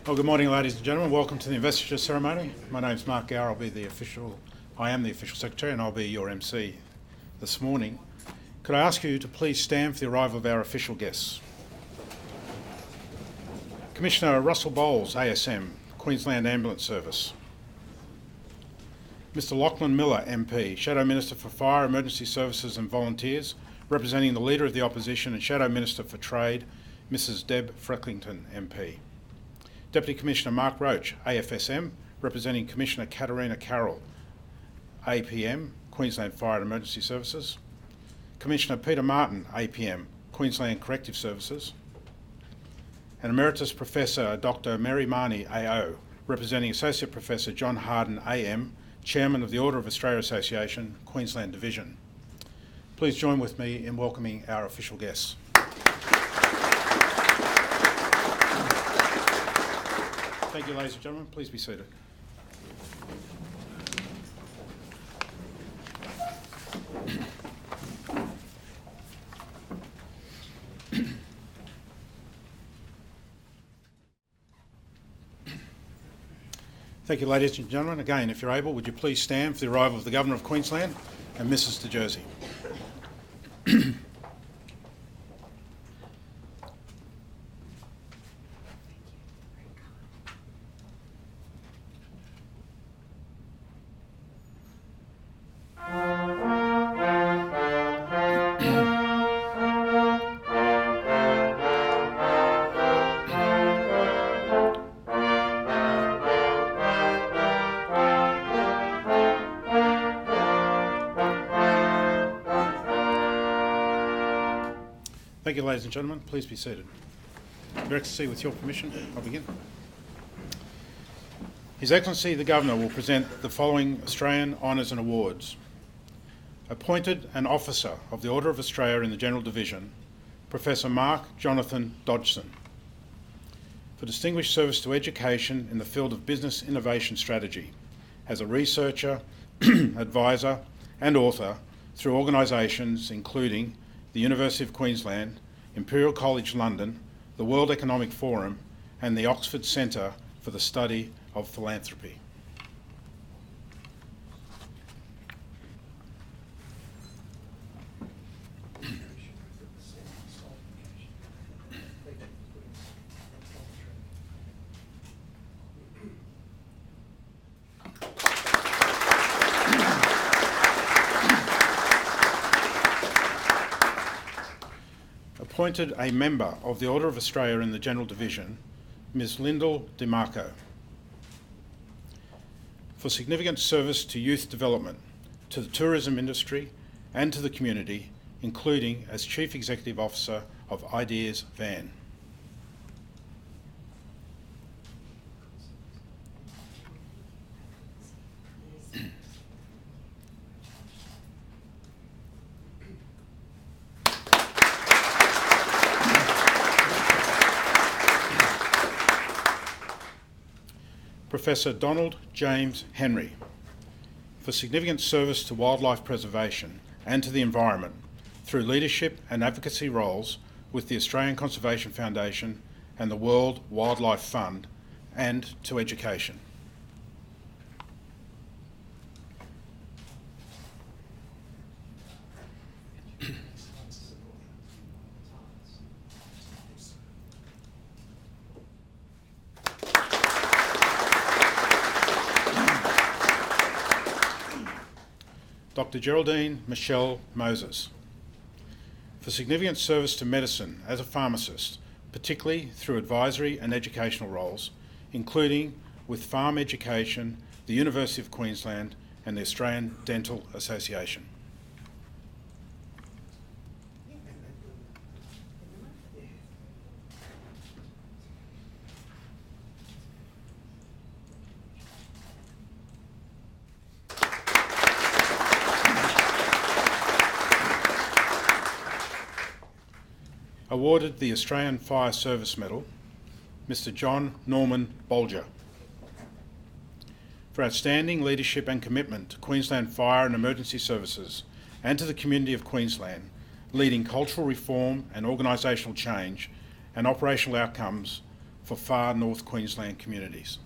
Well, good morning, ladies and gentlemen. Welcome to the Investiture ceremony. My name's Mark Gower. I am the official secretary, and I'll be your MC this morning. Could I ask you to please stand for the arrival of our official guests? Commissioner Russell Bowles, ASM, Queensland Ambulance Service. Mr. Lachlan Miller, MP, Shadow Minister for Fire, Emergency Services and Volunteers, representing the Leader of the Opposition and Shadow Minister for Trade, Mrs. Deb Frecklington, MP. Deputy Commissioner Mark Roach, AFSM, representing Commissioner Katarina Carroll, APM, Queensland Fire and Emergency Services. Commissioner Peter Martin, APM, Queensland Corrective Services. And Emeritus Professor Dr. Mary Marnie, AO, representing Associate Professor John Harden, AM, Chairman of the Order of Australia Association, Queensland Division. Please join with me in welcoming our official guests. Thank you, ladies and gentlemen. Please be seated. Thank you, ladies and gentlemen. Again, if you're able, would you please stand for the arrival of the Governor of Queensland and Mrs. de Jersey. Thank you, ladies and gentlemen. Please be seated. Your Excellency, with your permission, I'll begin. His Excellency the Governor will present the following Australian Honours and Awards. Appointed an Officer of the Order of Australia in the General Division, Professor Mark Jonathan Dodgson. For distinguished service to education in the field of business innovation strategy, as a researcher, advisor and author through organisations including the University of Queensland, Imperial College London, the World Economic Forum and the Oxford Centre for the Study of Philanthropy. Appointed a member of the Order of Australia in the General Division, Ms. Lyndall DiMarco. For significant service to youth development, to the tourism industry and to the community, including as Chief Executive Officer of Ideas Van. Professor Donald James Henry, for significant service to wildlife preservation and to the environment through leadership and advocacy roles with the Australian Conservation Foundation and the World Wildlife Fund, and to education. Dr. Geraldine Michelle Moses, for significant service to medicine as a pharmacist, particularly through advisory and educational roles, including with Farm Education, the University of Queensland and the Australian Dental Association. Awarded the Australian Fire Service Medal, Mr. John Norman Bolger. For outstanding leadership and commitment to Queensland Fire and Emergency Services and to the community of Queensland, leading cultural reform and organisational change and operational outcomes for far North Queensland communities.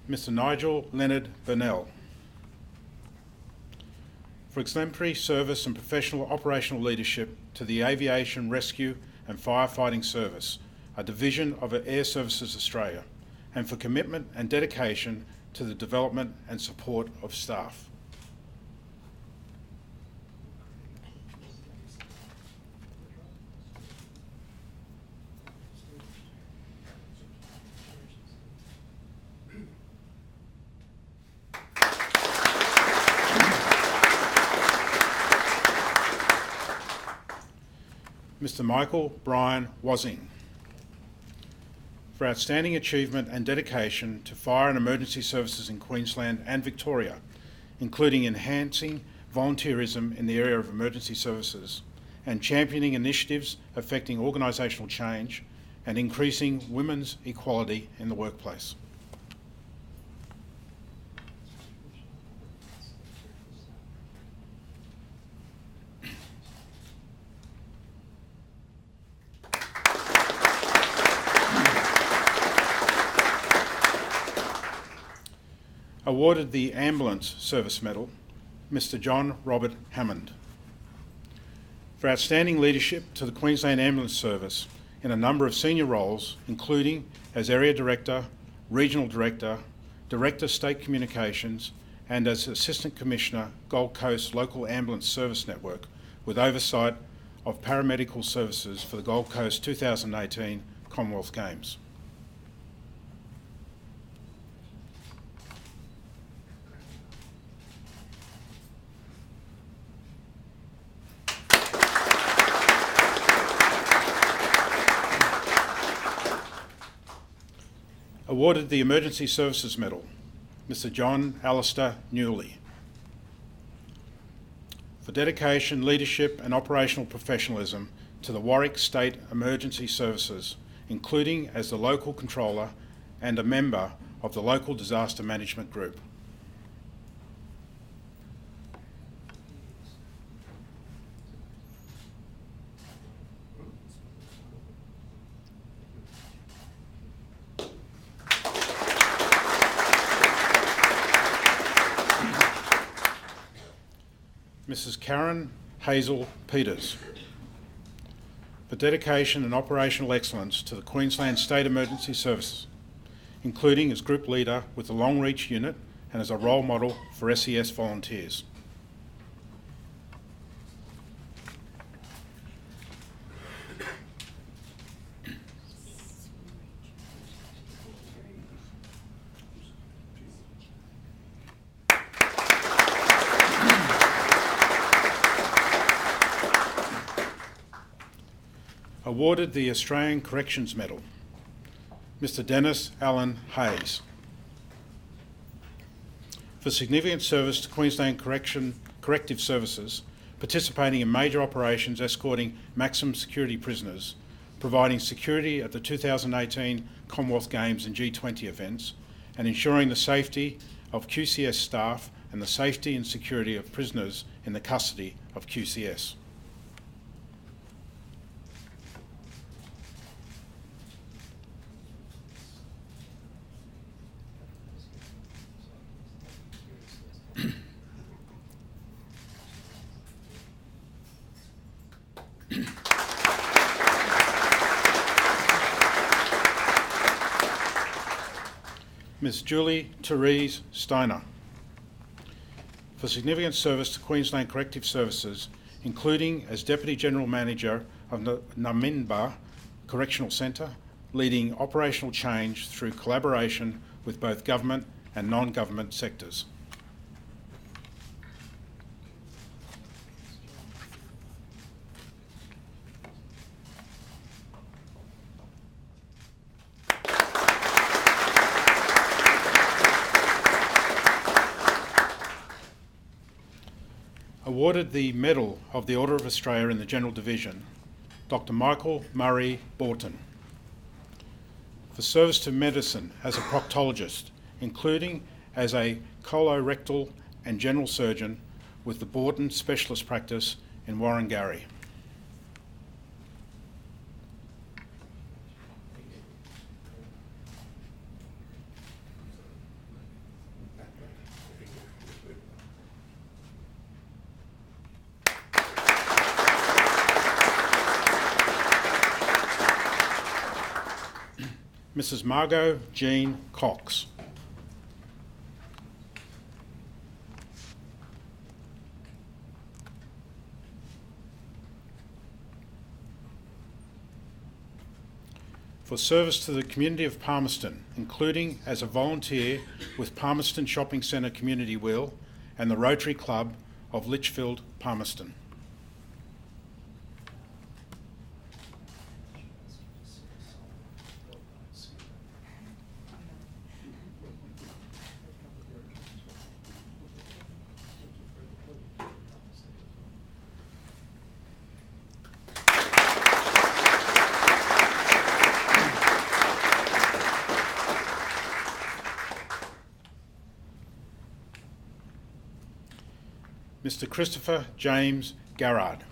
Mr. Nigel Leonard Burnell. For exemplary service and professional operational leadership to the Aviation Rescue and Firefighting Service, a division of Air Services Australia, and for commitment and dedication to the development and support of staff. Mr. Michael Bryan Wasing. For outstanding achievement and dedication to fire and emergency services in Queensland and Victoria, including enhancing volunteerism in the area of emergency services and championing initiatives affecting organisational change and increasing women's equality in the workplace. Awarded the Ambulance Service Medal, Mr. John Robert Hammond. For outstanding leadership to the Queensland Ambulance Service in a number of senior roles, including as Area Director, Regional Director, Director State Communications, and as Assistant Commissioner, Gold Coast Local Ambulance Service Network, with oversight of paramedical services for the Gold Coast 2018 Commonwealth Games. Awarded the Emergency Services Medal, Mr. John Alistair Newley. For dedication, leadership and operational professionalism to the Warwick State Emergency Services, including as the local controller and a member of the Local Disaster Management Group. Mrs. Karen Hazel Peters. For dedication and operational excellence to the Queensland State Emergency Services, including as group leader with the Long Reach Unit and as a role model for SES volunteers. Awarded the Australian Corrections Medal, Mr. Dennis Allen Hayes. For significant service to Queensland Corrective Services, participating in major operations escorting maximum security prisoners, providing security at the 2018 Commonwealth Games and G20 events, and ensuring the safety of QCS staff and the safety and security of prisoners in the custody of QCS. Ms. Julie Therese Steiner. For significant service to Queensland Corrective Services, including as Deputy General Manager of Naminba Correctional Centre, leading operational change through collaboration with both government and non-government sectors. Awarded the Medal of the Order of Australia in the General Division, Dr. Michael Murray Borton. For service to medicine as a proctologist, including as a colorectal and general surgeon with the Borton Specialist Practice in Warrangarry. Mrs. Margot Jean Cox. For service to the community of Palmerston, including as a volunteer with Palmerston Shopping Centre Community Wheel and the Rotary Club of Litchfield, Palmerston. Mr. Christopher James Garrard.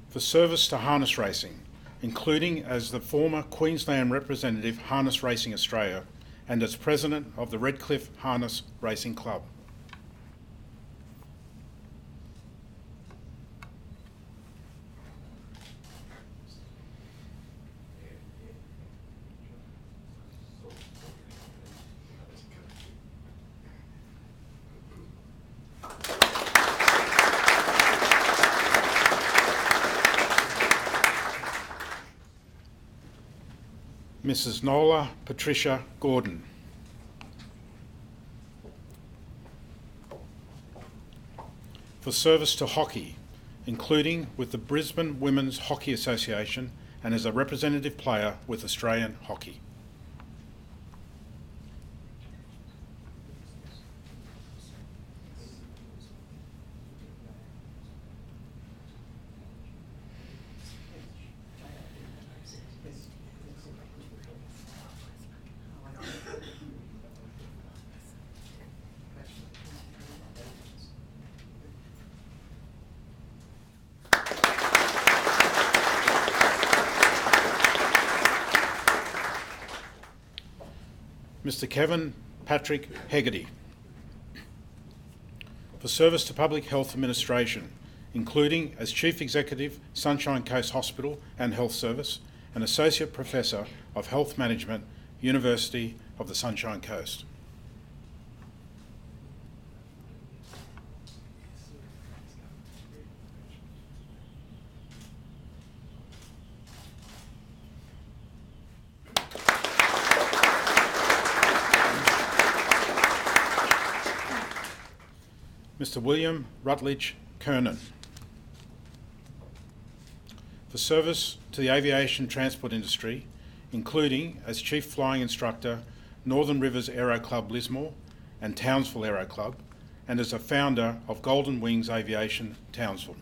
For service to harness racing, including as the former Queensland representative Harness Racing Australia and as president of the Redcliffe Harness Racing Club. Mrs. Nola Patricia Gordon. For service to hockey, including with the Brisbane Women's Hockey Association and as a representative player with Australian Hockey. Mr. Kevin Patrick Hegarty. For service to Public Health Administration, including as Chief Executive, Sunshine Coast Hospital and Health Service, and Associate Professor of Health Management, University of the Sunshine Coast. Mr. William Rutledge Kernan. For service to the aviation transport industry, including as Chief Flying Instructor, Northern Rivers Aero Club Lismore and Townsville Aero Club, and as a founder of Golden Wings Aviation Townsville.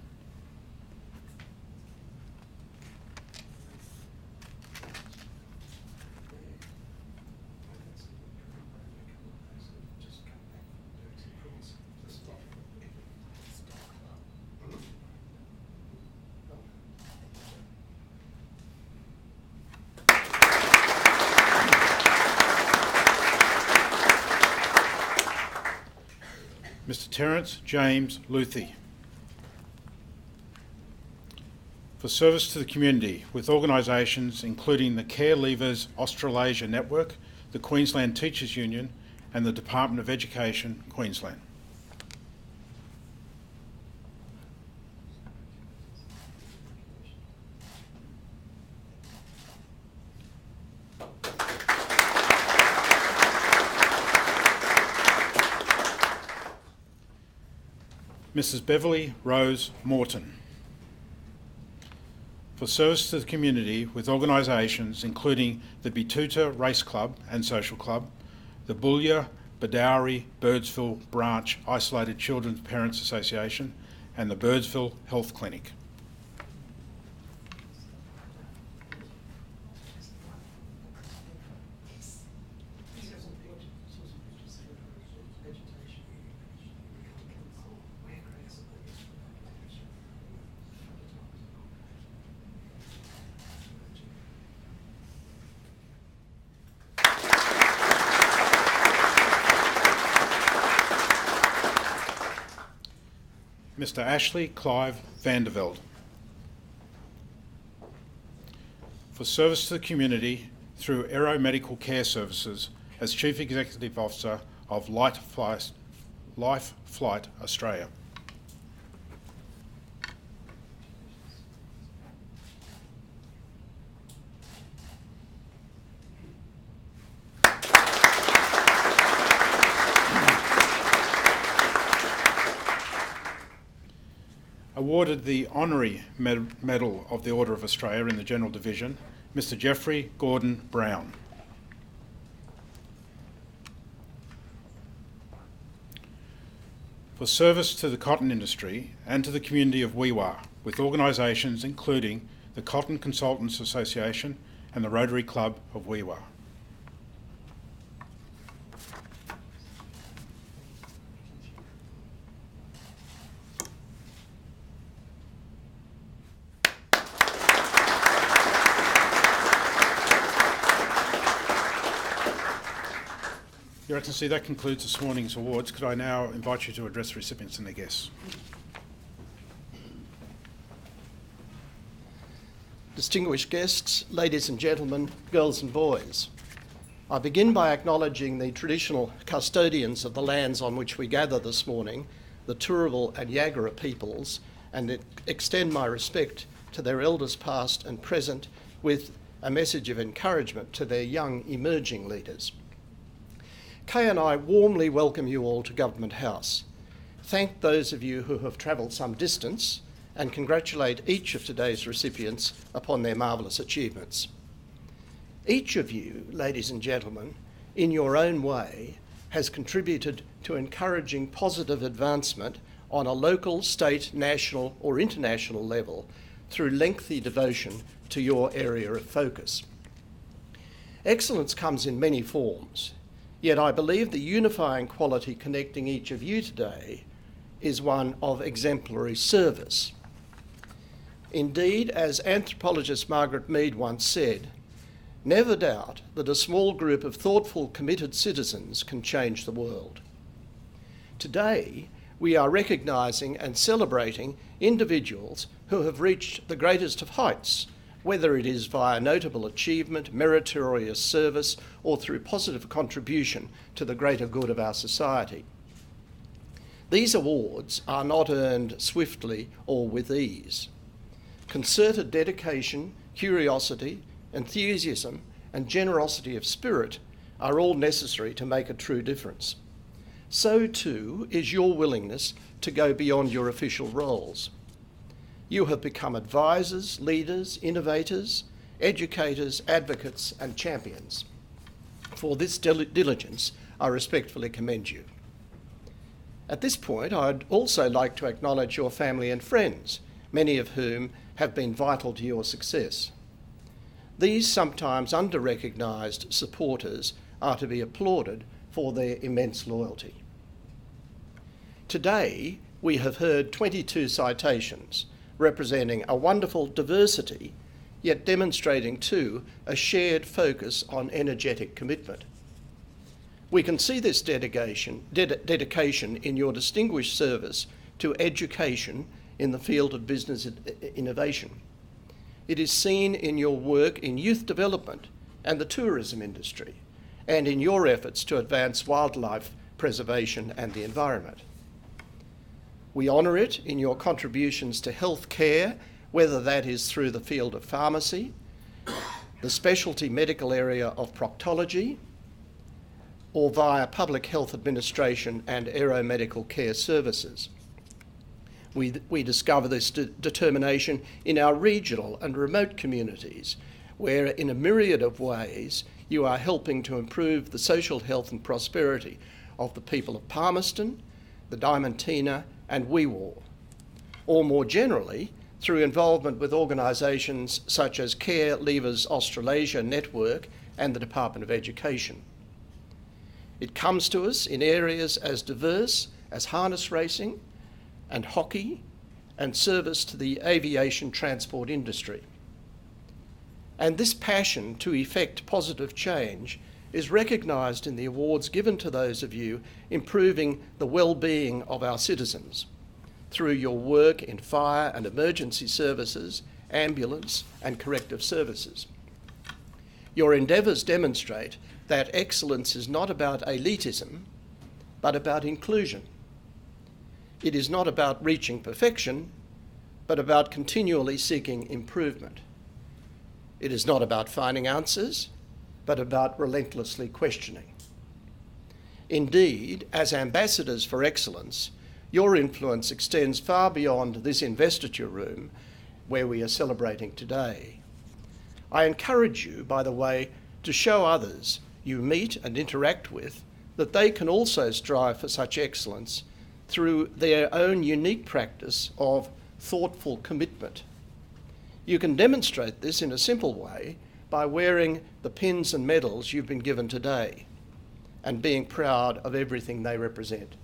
Mr. Terence James Luthi. For service to the community with organisations including the Care Leavers Australasia Network, the Queensland Teachers Union and the Department of Education, Queensland. Mrs. Beverly Rose Morton. For service to the community with organisations including the Betoota Race Club and Social Club, the Boulia Badawi Birdsville Branch Isolated Children's Parents Association and the Birdsville Health Clinic. Mr. Ashley Clive Vandervelde. For service to the community through Aero Medical Care Services as Chief Executive Officer of Life Flight Australia. Awarded the Honorary Medal of the Order of Australia in the General Division, Mr. Jeffrey Gordon Brown. For service to the cotton industry and to the community of Wee-Waa, with organisations including the Cotton Consultants Association and the Rotary Club of Wee-Waa. Your Excellency, that concludes this morning's awards. Could I now invite you to address the recipients and their guests? Distinguished guests, ladies and gentlemen, girls and boys, I begin by acknowledging the traditional custodians of the lands on which we gather this morning, the Turrbal and Yagara peoples, and extend my respect to their elders past and present with a message of encouragement to their young emerging leaders. Kay and I warmly welcome you all to Government House. Thank those of you who have travelled some distance and congratulate each of today's recipients upon their marvellous achievements. Each of you, ladies and gentlemen, in your own way, has contributed to encouraging positive advancement on a local, state, national or international level through lengthy devotion to your area of focus. Excellence comes in many forms. Yet I believe the unifying quality connecting each of you today is one of exemplary service. Indeed, as anthropologist Margaret Mead once said, never doubt that a small group of thoughtful, committed citizens can change the world. Today, we are recognising and celebrating individuals who have reached the greatest of heights, whether it is via notable achievement, meritorious service, or through positive contribution to the greater good of our society. These awards are not earned swiftly or with ease. Concerted dedication, curiosity, enthusiasm, and generosity of spirit are all necessary to make a true difference. So too is your willingness to go beyond your official roles. You have become advisors, leaders, innovators, educators, advocates, and champions. For this diligence, I respectfully commend you. At this point, I'd also like to acknowledge your family and friends, many of whom have been vital to your success. These sometimes under-recognised supporters are to be applauded for their immense loyalty. Today, we have heard 22 citations, representing a wonderful diversity, yet demonstrating too a shared focus on energetic commitment. We can see this dedication in your distinguished service to education in the field of business innovation. It is seen in your work in youth development and the tourism industry, and in your efforts to advance wildlife preservation and the environment. We honour it in your contributions to health care, whether that is through the field of pharmacy, the specialty medical area of proctology, or via public health administration and aeromedical care services. We discover this determination in our regional and remote communities, where in a myriad of ways you are helping to improve the social health and prosperity of the people of Palmerston, the Diamantina and Wee-Waa. or more generally, through involvement with organisations such as Care Leavers Australasia Network and the Department of Education. It comes to us in areas as diverse as harness racing and hockey and service to the aviation transport industry. And this passion to effect positive change is recognised in the awards given to those of you improving the well-being of our citizens through your work in fire and emergency services, ambulance and corrective services. Your endeavours demonstrate that excellence is not about elitism, but about inclusion. It is not about reaching perfection, but about continually seeking improvement. It is not about finding answers, but about relentlessly questioning. Indeed, as ambassadors for excellence, your influence extends far beyond this investiture room where we are celebrating today. I encourage you, by the way, to show others you meet and interact with that they can also strive for such excellence through their own unique practice of thoughtful commitment. You can demonstrate this in a simple way by wearing the pins and medals you've been given today and being proud of everything they represent.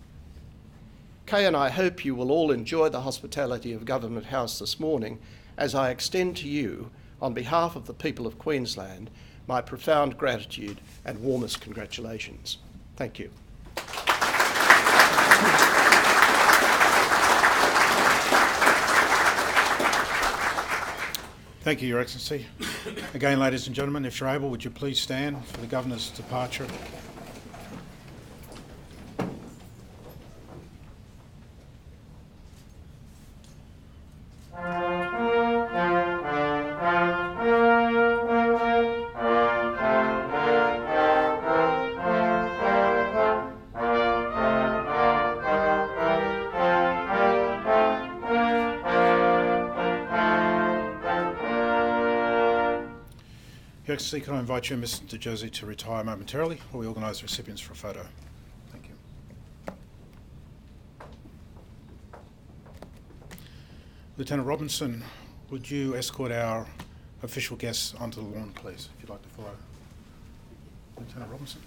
Kay and I hope you will all enjoy the hospitality of Government House this morning as I extend to you, on behalf of the people of Queensland, my profound gratitude and warmest congratulations. Thank you. Thank you, Your Excellency. Again, ladies and gentlemen, if you're able, would you please stand for the Governor's departure? Your Excellency, can I invite you and Mr. Jersey to retire momentarily while we organise the recipients for a photo? Thank you. Lieutenant Robinson, would you escort our official guests onto the lawn, please, if you'd like to follow? Lieutenant Robinson.